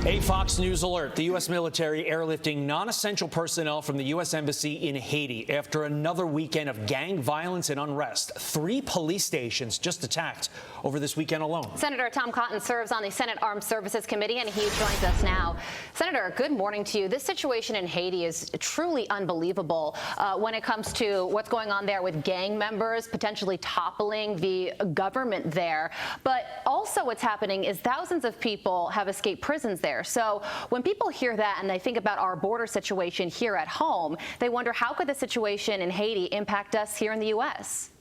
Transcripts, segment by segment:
A Fox News alert. The U.S. military airlifting non-essential personnel from the U.S. Embassy in Haiti after another weekend of gang violence and unrest. 3 police stations just attacked over this weekend alone. Senator Tom Cotton serves on the Senate Armed Services Committee, and he joins us now. Senator, good morning to you. This situation in Haiti is truly unbelievable when it comes to what's going on there with gang members potentially toppling the government there. But also what's happening is thousands of people have escaped prisons there. So when people hear that and they think about our border situation here at home, they wonder, how could the situation in Haiti impact us here in the U.S.?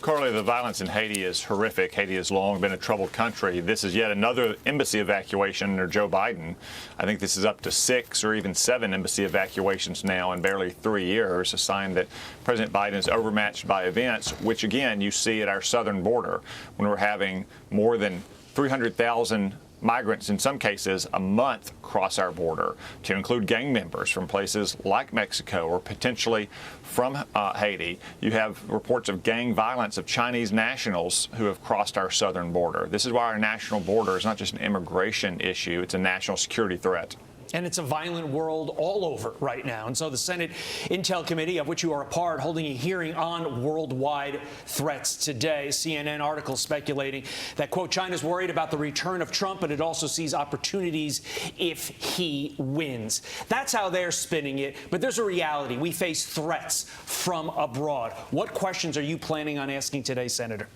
Carly, the violence in Haiti is horrific. Haiti has long been a troubled country. This is yet another embassy evacuation under Joe Biden. I think this is up to 6 or even 7 embassy evacuations now in barely 3 years, a sign that President Biden is overmatched by events, which, again, you see at our southern border when we're having more than 300,000 migrants, in some cases, a month cross our border, to include gang members from places like Mexico or potentially from Haiti. You have reports of gang violence of Chinese nationals who have crossed our southern border. This is why our national border is not just an immigration issue, it's a national security threat. And it's a violent world all over right now. And so the Senate Intel Committee, of which you are a part, holding a hearing on worldwide threats today. CNN article speculating that, quote, China's worried about the return of Trump, but it also sees opportunities if he wins. That's how they're spinning it. But there's a reality. We face threats from abroad. What questions are you planning on asking today, Senator?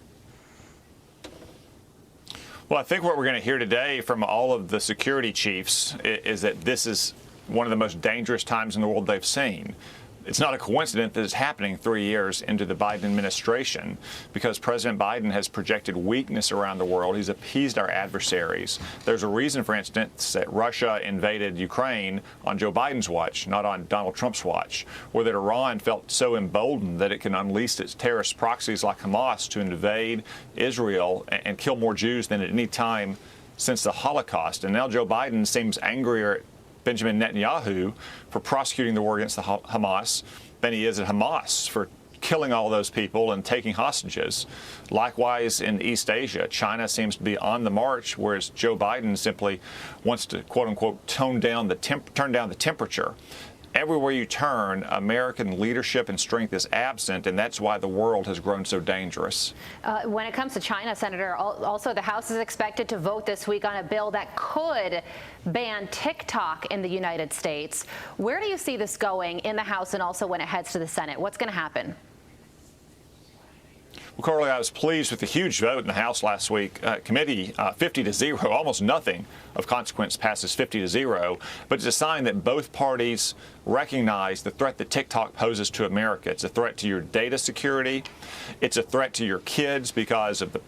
Well, I think what we're going to hear today from all of the security chiefs is that this is one of the most dangerous times in the world they've seen. It's not a coincidence that it's happening 3 years into the Biden administration, because President Biden has projected weakness around the world. He's appeased our adversaries. There's a reason, for instance, that Russia invaded Ukraine on Joe Biden's watch, not on Donald Trump's watch, or that Iran felt so emboldened that it can unleash its terrorist proxies like Hamas to invade Israel and kill more Jews than at any time since the Holocaust. And now Joe Biden seems angrier at Benjamin Netanyahu for prosecuting the war against the Hamas than he is at Hamas for killing all those people and taking hostages. Likewise, in East Asia, China seems to be on the march, whereas Joe Biden simply wants to, quote unquote, turn down the temperature. Everywhere you turn, American leadership and strength is absent, and that's why the world has grown so dangerous. When it comes to China, Senator, also the House is expected to vote this week on a bill that could ban TikTok in the United States. Where do you see this going in the House and also when it heads to the Senate? What's going to happen? Well, Carly, I was pleased with the huge vote in the House last week. Committee 50-0, almost nothing of consequence passes 50-0. But it's a sign that both parties recognize the threat that TikTok poses to America. It's a threat to your data security. It's a threat to your kids because of the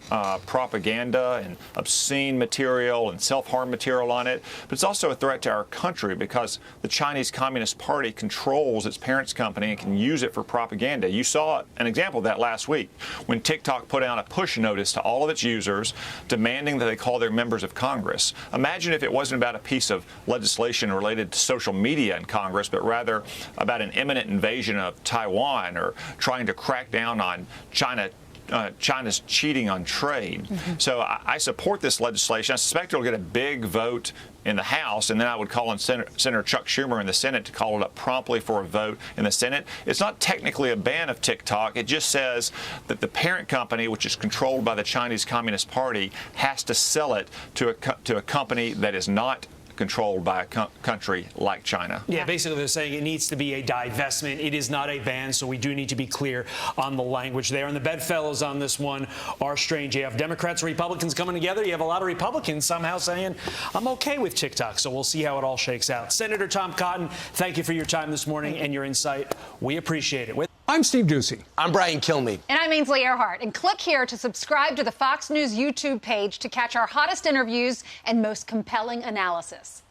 propaganda and obscene material and self-harm material on it. But it's also a threat to our country because the Chinese Communist Party controls its parent company and can use it for propaganda. You saw an example of that last week when TikTok put out a push notice to all of its users demanding that they call their members of Congress. Imagine if it wasn't about a piece of legislation related to social media in Congress, but rather about an imminent invasion of Taiwan or trying to crack down on China's cheating on trade. So I support this legislation. I suspect it'll get a big vote in the House, and then I would call on Senator Chuck Schumer in the Senate to call it up promptly for a vote in the Senate. It's not technically a ban of TikTok. It just says that the parent company, which is controlled by the Chinese Communist Party, has to sell it to a company that is not controlled by a country like China. Yeah, basically they're saying it needs to be a divestment. It is not a ban, so we do need to be clear on the language there. And the bedfellows on this one are strange. You have Democrats and Republicans coming together. You have a lot of Republicans somehow saying, I'm okay with TikTok. So we'll see how it all shakes out. Senator Tom Cotton, thank you for your time this morning and your insight. We appreciate it. I'm Steve Doocy. I'm Brian Kilmeade. And I'm Ainsley Earhart. And click here to subscribe to the Fox News YouTube page to catch our hottest interviews and most compelling analysis.